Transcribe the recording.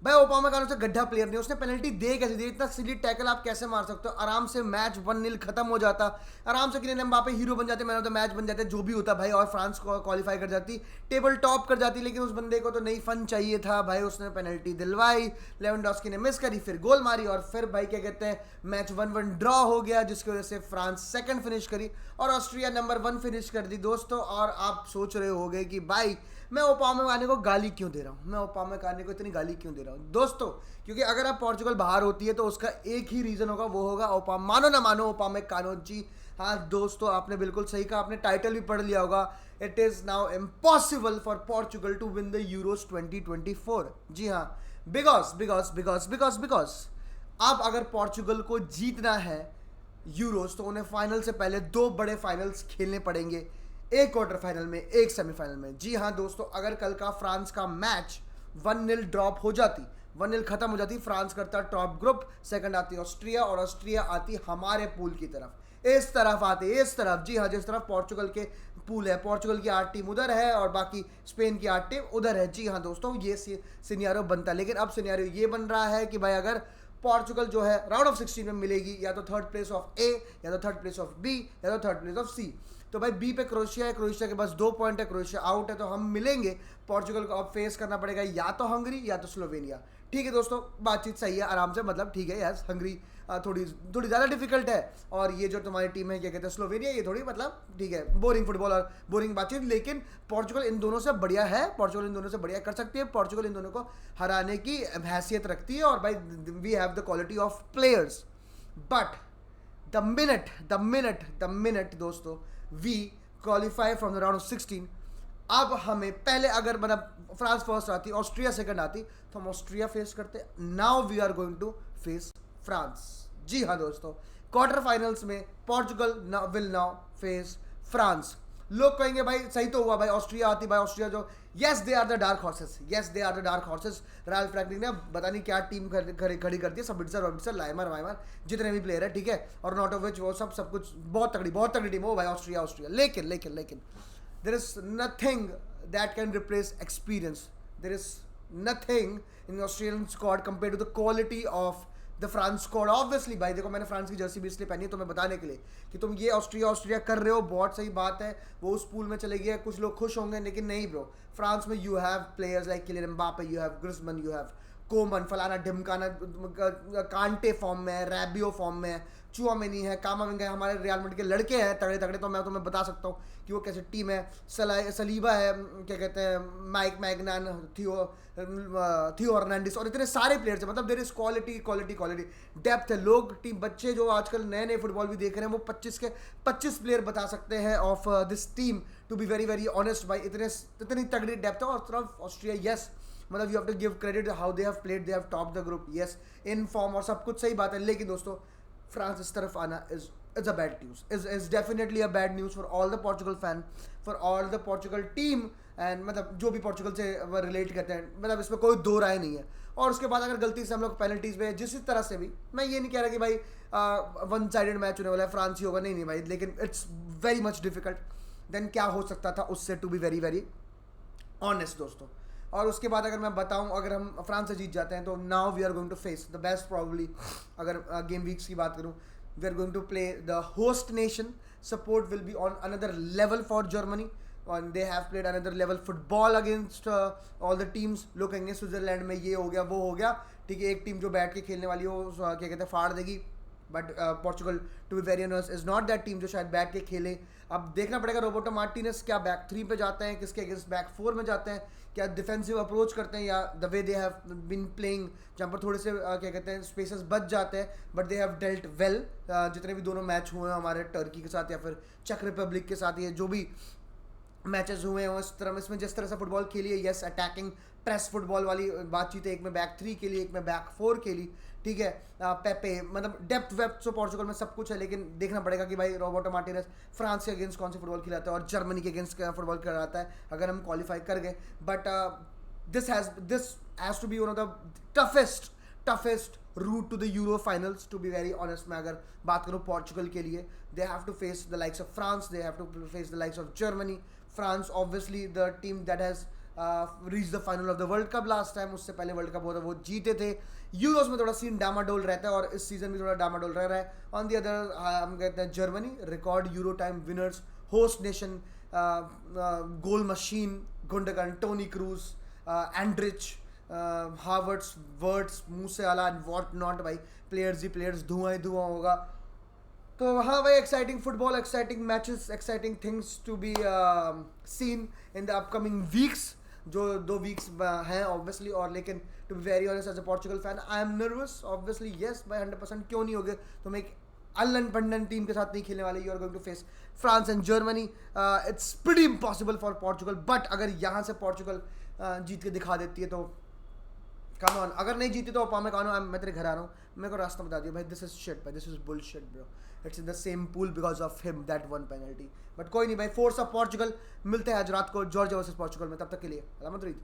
भाई ओपामेकानो से गड्ढा प्लेयर नहीं, उसने पेनल्टी दे कैसे दी? इतना सिली टैकल आप कैसे मार सकते हो? आराम से मैच 1-0 खत्म हो जाता, आराम से किलियन एम्बापे हीरो बन जाते, मैन ऑफ द मैच बन जाते, जो भी होता भाई, और फ्रांस को क्वालिफाई कर जाती, टेबल टॉप कर जाती। लेकिन उस बंदे को तो नहीं फन चाहिए था भाई, उसने पेनल्टी दिलवाई, लेवेंडोस्की ने मिस करी, फिर गोल मारी, और फिर भाई क्या कहते हैं, मैच 1-1 ड्रॉ हो गया, जिसकी वजह से फ्रांस सेकंड फिनिश करी और ऑस्ट्रिया नंबर 1 फिनिश कर दी दोस्तों। और आप सोच रहे होगे कि भाई मैं ओपामेकानो को गाली क्यों दे रहा हूँ, मैं ओपामेकानो को इतनी गाली क्यों दे रहा हूँ दोस्तों? क्योंकि अगर आप पोर्चुगल बाहर होती है तो उसका एक ही रीजन होगा, वो होगा मानो ना मानो ओपामेकानो जी। हाँ दोस्तों, आपने बिल्कुल सही कहा, आपने टाइटल भी पढ़ लिया होगा, it is now impossible for Portugal to win the Euros 2024। जी हाँ, because because because because because अब अगर पोर्चुगल को जीतना है यूरोस, तो उन्हें फाइनल से पहले दो बड़े फाइनल्स खेलने पड़ेंगे, एक क्वार्टर फाइनल में, एक सेमीफाइनल में। जी हाँ दोस्तों, अगर कल का फ्रांस का मैच 1-0 ड्रॉप हो जाती, 1-0 खत्म हो जाती, फ्रांस करता टॉप ग्रुप, सेकंड आती ऑस्ट्रिया, और ऑस्ट्रिया आती हमारे पूल की तरफ, इस तरफ आती, इस तरफ। जी हाँ, जिस तरफ पोर्चुगल के पूल है, पोर्चुगल की 8 टीम उधर है और बाकी स्पेन की 8 टीम उधर है। जी हाँ दोस्तों, ये सिनेरियो बनता है। लेकिन अब सिनेरियो ये बन रहा है कि भाई अगर पोर्चुगल जो है राउंड ऑफ 16 में मिलेगी, या तो थर्ड प्लेस ऑफ ए, या तो थर्ड प्लेस ऑफ बी, या तो थर्ड प्लेस ऑफ सी। तो भाई बी पे क्रोएशिया है, क्रोएशिया के पास 2 पॉइंट है, क्रोएशिया आउट है, तो हम मिलेंगे। पोर्चुगल को अब फेस करना पड़ेगा या तो हंगरी या तो स्लोवेनिया। ठीक है दोस्तों, बातचीत सही है, आराम से, मतलब ठीक है, यस हंगरी थोड़ी थोड़ी ज़्यादा डिफिकल्ट है, और ये जो तुम्हारी टीम है क्या कहते हैं स्लोवेनिया, ये थोड़ी मतलब ठीक है, बोरिंग फुटबॉल और बोरिंग बातचीत। लेकिन पोर्चुगल इन दोनों से बढ़िया है, पोर्चुगल इन दोनों से बढ़िया कर सकती है, पोर्चुगल इन दोनों को हराने की हैसियत रखती है, और भाई we have the quality of players. But the minute दोस्तों we qualify from the round of 16, अब हमें पहले अगर मतलब फ्रांस फर्स्ट आती, ऑस्ट्रिया सेकंड आती, तो हम ऑस्ट्रिया फेस करते। Now we are going to face France. जी हाँ दोस्तों, क्वार्टर फाइनल्स में Portugal will now face France. लोग कहेंगे भाई सही तो हुआ भाई, ऑस्ट्रिया आती, भाई ऑस्ट्रिया जो, yes they are the dark horses, yes they are the dark horses. Ralf Rangnick ने पता नहीं क्या टीम खड़ी कर दी, सबिट्जर वबिट्जर लाइमर वाइमर जितने भी प्लेयर है, ठीक है, और नॉटोविच, वो सब कुछ बहुत तगड़ी टीम हो भाई ऑस्ट्रिया ऑस्ट्रिया। लेकिन लेकिन लेकिन there is nothing that can replace experience. There is nothing in the Australian squad compared to the quality of the France squad. Obviously भाई देखो, मैंने फ्रांस की जर्सी भी इसलिए पहनी है तुम्हें बताने के लिए कि तुम ये ऑस्ट्रिया ऑस्ट्रिया कर रहे हो, बहुत सही बात है, वो उस पूल में चले गए, कुछ लोग खुश होंगे, लेकिन नहीं ब्रो, फ्रांस में you have players like Kylian Mbappe, you have Griezmann, you have Coman, फलाना ढिमकाना, कांटे फॉर्म में है, रैबियो फॉर्म में है, चुआमेनी है, कामाविंगा है, हमारे रियल मैड्रिड के लड़के हैं तगड़े तगड़े, तो मैं तुम्हें बता सकता हूँ कि वो कैसे टीम है। सलीबा है, क्या कहते हैं, माइक मैगनान, थियो हर्नांडिस, और इतने सारे प्लेयर्स हैं, मतलब there is quality quality quality, depth है। लोग टीम बच्चे जो आजकल नए नए फुटबॉल भी देख रहे हैं, वो 25 के 25 प्लेयर बता सकते हैं of this team, to be very very honest भाई, इतनी तगड़ी डेप्थ है। और तरफ ऑस्ट्रिया, यस मतलब you have to give credit how they have played, they have top the group, yes in form, और सब कुछ सही बात है। लेकिन दोस्तों फ्रांस इस तरफ आना is a bad news, is definitely a bad news for all the Portugal fan, for all the Portugal team, and मतलब जो भी पोर्चुगल से रिलेट करते हैं, मतलब इसमें कोई दो राय नहीं है। और उसके बाद अगर गलती से हम लोग पेनल्टीज में, जिस तरह से भी, मैं ये नहीं कह रहा कि भाई वन साइडेड मैच होने वाला है, फ्रांस ही होगा, नहीं नहीं भाई, लेकिन it's very much difficult. Then क्या हो सकता था उससे, to be very very honest दोस्तों। और उसके बाद अगर मैं बताऊं, अगर हम फ्रांस से जीत जाते हैं तो now we are going to face the best probably, अगर गेम वीक्स की बात करूं, we are going to play the host nation, support will be on another level for Germany, और they have played another level football against all the teams. लोग कहेंगे Switzerland में ये हो गया वो हो गया, ठीक है, एक टीम जो बैठ के खेलने वाली हो क्या कहते हैं फाड़ देगी, but Portugal to be very honest is not that team जो शायद बैठ के खेले। अब देखना पड़ेगा रोबर्टो मार्टिनेस क्या बैक 3 पे जाते हैं, किसके अगेंस्ट बैक 4 में जाते हैं, क्या डिफेंसिव अप्रोच करते हैं, या the way they have been playing जहाँ पर थोड़े से क्या कहते हैं स्पेसेस बच जाते हैं, but they have dealt well. जितने भी दोनों मैच हुए हैं हमारे टर्की के साथ या फिर चेक रिपब्लिक के साथ, ये जो भी मैचेस हुए हैं उस तरह इसमें जिस तरह से फुटबॉल खेली है, यस अटैकिंग प्रेस फुटबॉल वाली बातचीत है, एक में बैक 3 के लिए, एक में बैक 4 के लिए, ठीक है। पेपे, मतलब डेप्थ वेप्थ तो पोर्चुगल में सब कुछ है, लेकिन देखना पड़ेगा कि भाई रोबर्टो मार्टिनेस फ्रांस के अगेंस्ट कौन सी फुटबॉल खिलाता है और जर्मनी के अगेंस्ट फुटबॉल खिलाता है, अगर हम क्वालिफाई कर गए। But this has to be one of the toughest route to the Euro finals, to be very honest. मैं अगर बात करूँ पोर्चुगल के लिए, they have to face the likes of France, they have to face the likes of Germany. France obviously the team that has reach the final of the world cup last time, उससे पहले world cup हुआ था वो जीते थे. Euros में थोड़ा scene डामाडोल रहता है और इस सीजन भी थोड़ा डामाडोल रह रहा है. ऑन दी अदर हम कहते हैं Germany, record Euro time winners, host nation, goal machine, Gundogan, Toni Kroos, Andrich, Havertz, Wirtz, Musiala and what not. भाई प्लेयर्स ही प्लेयर्स, धुआं ही धुआं होगा. तो हाँ भाई, exciting football, exciting matches, exciting things to be seen in the upcoming weeks. जो 2 वीक्स हैं ऑब्वियसली. और लेकिन to be very honest as a Portugal fan I am nervous obviously. Yes भाई 100%, क्यों नहीं होगे. तुम एक अल्लन पंडन टीम के साथ नहीं खेलने वाले. You are going to face France and Germany. It's pretty impossible for Portugal. But अगर यहाँ से पोर्चुगल जीत के दिखा देती है तो कम ऑन. अगर नहीं जीती तो Upamecano, मैं तेरे घर आ रहा हूँ, मेरे को रास्ता बता दिया भाई. दिस इज शिट भाई, this is bullshit bro. It's in the same pool because of him, that one penalty. But कोई नहीं भाई, फोर्स ऑफ पोर्चुगल. मिलते हैं आज रात को जॉर्जिया वर्सेस पोर्चुगल में. तब तक के लिए अलमत रही.